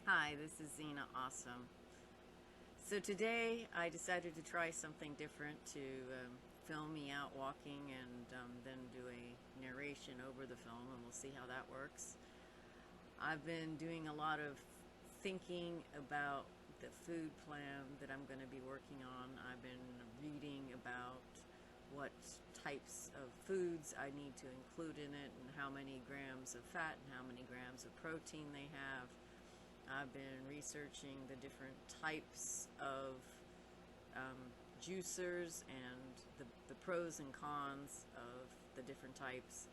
Hi, this is Zena Awesome. So today I decided to try something different to film me out walking and then do a narration over the film, and we'll see how that works. I've been doing a lot of thinking about the food plan that I'm going to be working on. I've been reading about what types of foods I need to include in it and how many grams of fat and how many grams of protein they have. I've been researching the different types of juicers and the pros and cons of the different types.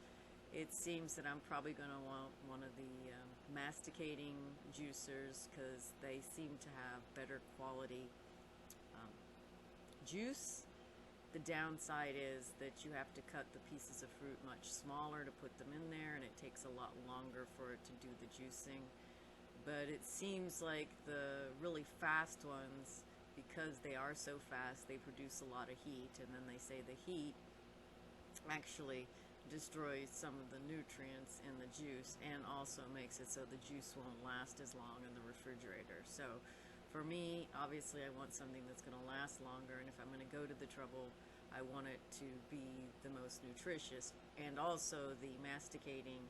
It seems that I'm probably going to want one of the masticating juicers because they seem to have better quality um, juice. The downside is that you have to cut the pieces of fruit much smaller to put them in there, and it takes a lot longer for it to do the juicing. But it seems like the really fast ones, because they are so fast, they produce a lot of heat, and then they say the heat actually destroys some of the nutrients in the juice and also makes it so the juice won't last as long in the refrigerator. So for me, obviously I want something that's going to last longer, and if I'm going to go to the trouble, I want it to be the most nutritious. And also the masticating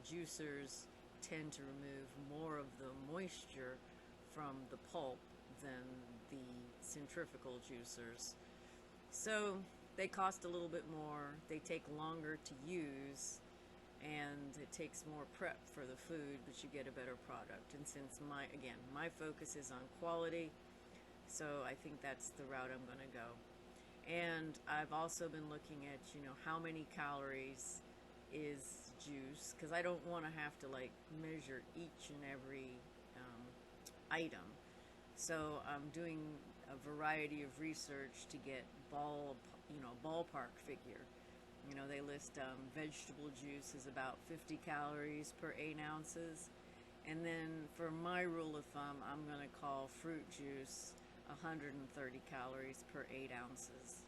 juicers tend to remove more of the moisture from the pulp than the centrifugal juicers. So they cost a little bit more, they take longer to use, and it takes more prep for the food, but you get a better product. And since my focus is on quality, so I think that's the route I'm going to go. And I've also been looking at, how many calories is juice, because I don't want to have to like measure each and every um, item. So I'm doing a variety of research to get ballpark figure. They list vegetable juice is about 50 calories per 8 ounces. And then for my rule of thumb, I'm going to call fruit juice 130 calories per 8 ounces.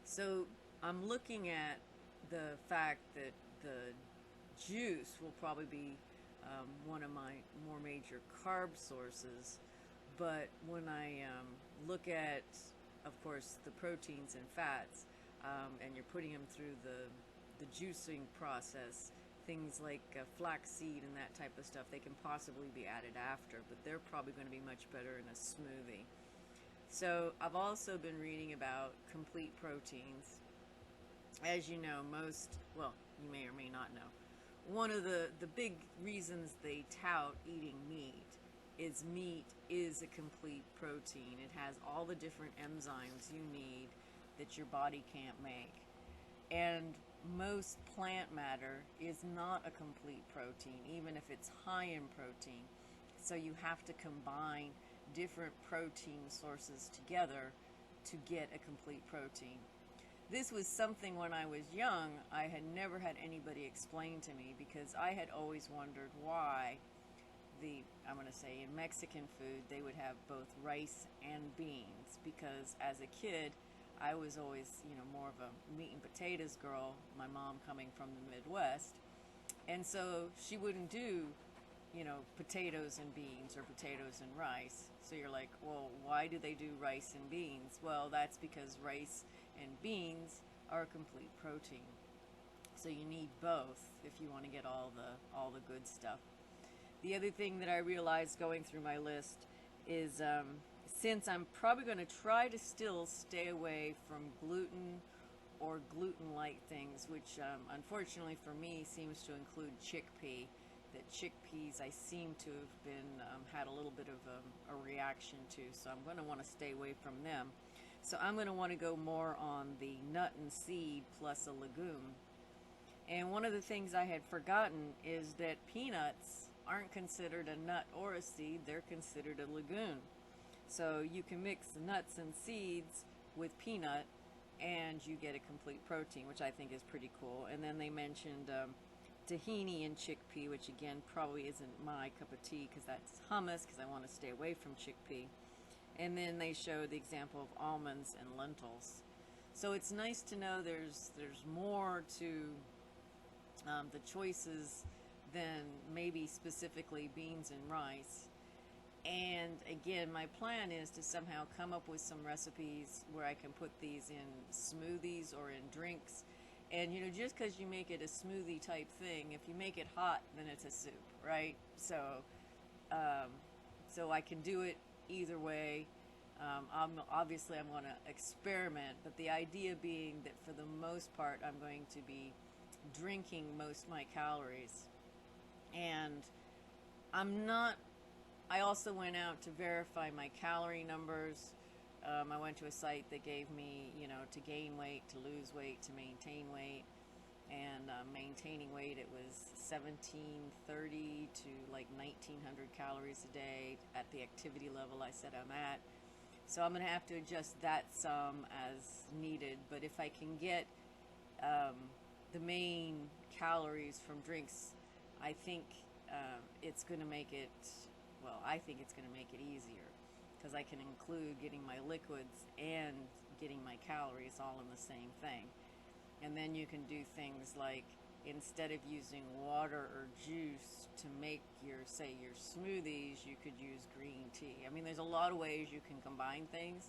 So I'm looking at the fact that the juice will probably be one of my more major carb sources. But when I look at, of course, the proteins and fats, and you're putting them through the juicing process, things like flaxseed and that type of stuff, they can possibly be added after, but they're probably going to be much better in a smoothie. So I've also been reading about complete proteins. As you know, you may or may not know, one of the big reasons they tout eating meat is a complete protein. It has all the different enzymes you need that your body can't make. And most plant matter is not a complete protein, even if it's high in protein. So you have to combine different protein sources together to get a complete protein. This was something when I was young I had never had anybody explain to me, because I had always wondered why I'm going to say in Mexican food they would have both rice and beans, because as a kid I was always, more of a meat and potatoes girl, my mom coming from the Midwest. And so she wouldn't do, potatoes and beans or potatoes and rice. So you're like, well, why do they do rice and beans? Well, that's because rice and beans are a complete protein. So you need both if you want to get all the good stuff. The other thing that I realized going through my list is since I'm probably going to try to still stay away from gluten or gluten-like things, which unfortunately for me seems to include chickpea. That chickpeas I seem to have been had a little bit of a reaction to, so I'm going to want to stay away from them. So I'm going to want to go more on the nut and seed plus a legume. And one of the things I had forgotten is that peanuts aren't considered a nut or a seed, they're considered a legume. So you can mix the nuts and seeds with peanut and you get a complete protein, which I think is pretty cool. And then they mentioned tahini and chickpea, which again probably isn't my cup of tea because that's hummus, because I want to stay away from chickpea. And then they show the example of almonds and lentils. So it's nice to know there's more to the choices than maybe specifically beans and rice. And again, my plan is to somehow come up with some recipes where I can put these in smoothies or in drinks. And you know, just because you make it a smoothie type thing, if you make it hot, then it's a soup, right? Um, so I can do it either way. Obviously, I'm going to experiment, but the idea being that for the most part, I'm going to be drinking most of my calories. And I'm not I also went out to verify my calorie numbers. I went to a site that gave me, you know, to gain weight, to lose weight, to maintain weight. And maintaining weight, it was 1730 to like 1900 calories a day at the activity level I said I'm at. So I'm going to have to adjust that some as needed. But if I can get the main calories from drinks, I think it's going to make it, well, I think it's going to make it easier because I can include getting my liquids and getting my calories all in the same thing. And then you can do things like, instead of using water or juice to make your, say, your smoothies, you could use green tea. I mean, there's a lot of ways you can combine things,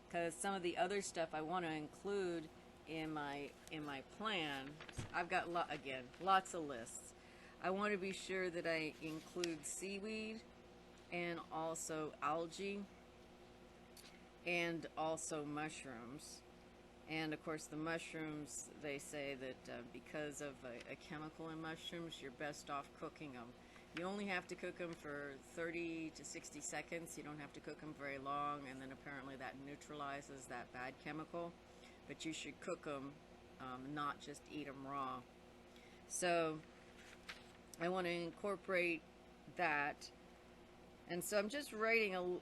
because some of the other stuff I want to include in my plan, I've got again lots of lists. I want to be sure that I include seaweed and also algae and also mushrooms. And of course the mushrooms, they say that because of a chemical in mushrooms, you're best off cooking them. You only have to cook them for 30 to 60 seconds. You don't have to cook them very long, and then apparently that neutralizes that bad chemical. But you should cook them, not just eat them raw. So I want to incorporate that. And so I'm just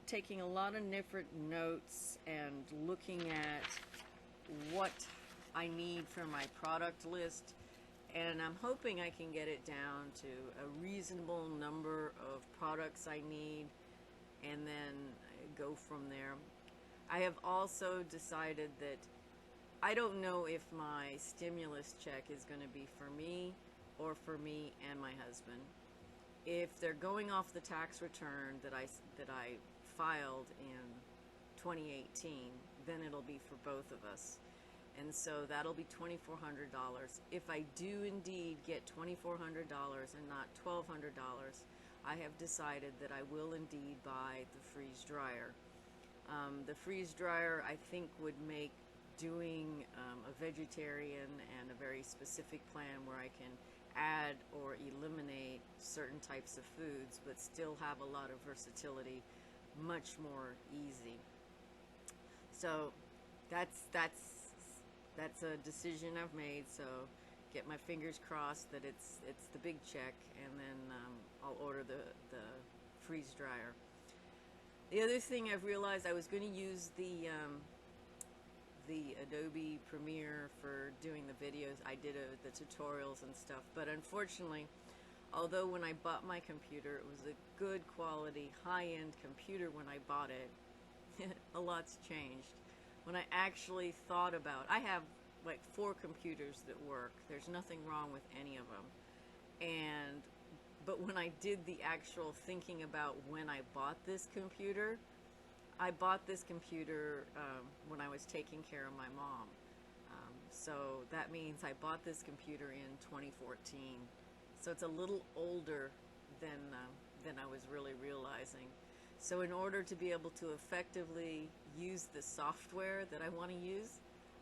taking a lot of different notes and looking at what I need for my product list, and I'm hoping I can get it down to a reasonable number of products I need and then go from there. I have also decided that I don't know if my stimulus check is going to be for me or for me and my husband. If they're going off the tax return that I filed in 2018, then it'll be for both of us. And so that'll be $2,400. If I do indeed get $2,400 and not $1,200, I have decided that I will indeed buy the freeze dryer. The freeze dryer, I think, would make doing a vegetarian and a very specific plan where I can add or eliminate certain types of foods but still have a lot of versatility much more easy. So that's a decision I've made. So get my fingers crossed that it's the big check, and then I'll order the freeze dryer. The other thing I've realized, I was going to use the Adobe Premiere for doing the videos. I did the tutorials and stuff, but unfortunately, although when I bought my computer it was a good quality high-end computer when I bought it, a lot's changed. When I actually thought about, I have like 4 computers that work. There's nothing wrong with any of them. But when I did the actual thinking about when I bought this computer, I bought this computer when I was taking care of my mom. So that means I bought this computer in 2014. So it's a little older than I was really realizing. So in order to be able to effectively use the software that I want to use,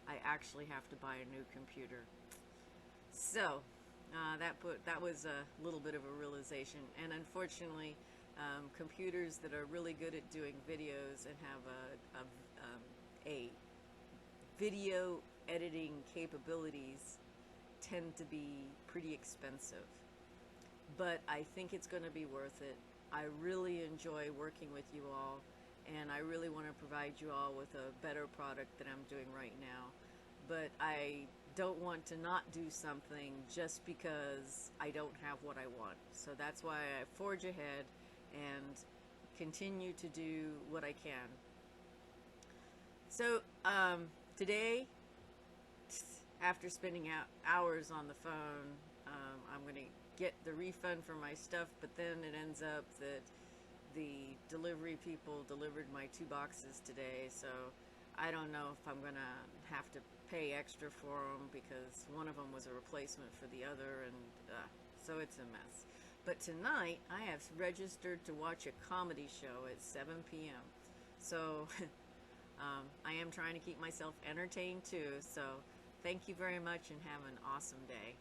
I actually have to buy a new computer. So that was a little bit of a realization. And unfortunately, computers that are really good at doing videos and have a video editing capabilities tend to be pretty expensive. But I think it's going to be worth it. I really enjoy working with you all, and I really want to provide you all with a better product than I'm doing right now. But I don't want to not do something just because I don't have what I want. So that's why I forge ahead and continue to do what I can. So today, after spending hours on the phone, I'm going to get the refund for my stuff, but then it ends up that the delivery people delivered my 2 boxes today, so I don't know if I'm gonna have to pay extra for them because one of them was a replacement for the other, and so it's a mess. But tonight I have registered to watch a comedy show at 7 p.m. So I am trying to keep myself entertained too. So thank you very much and have an awesome day.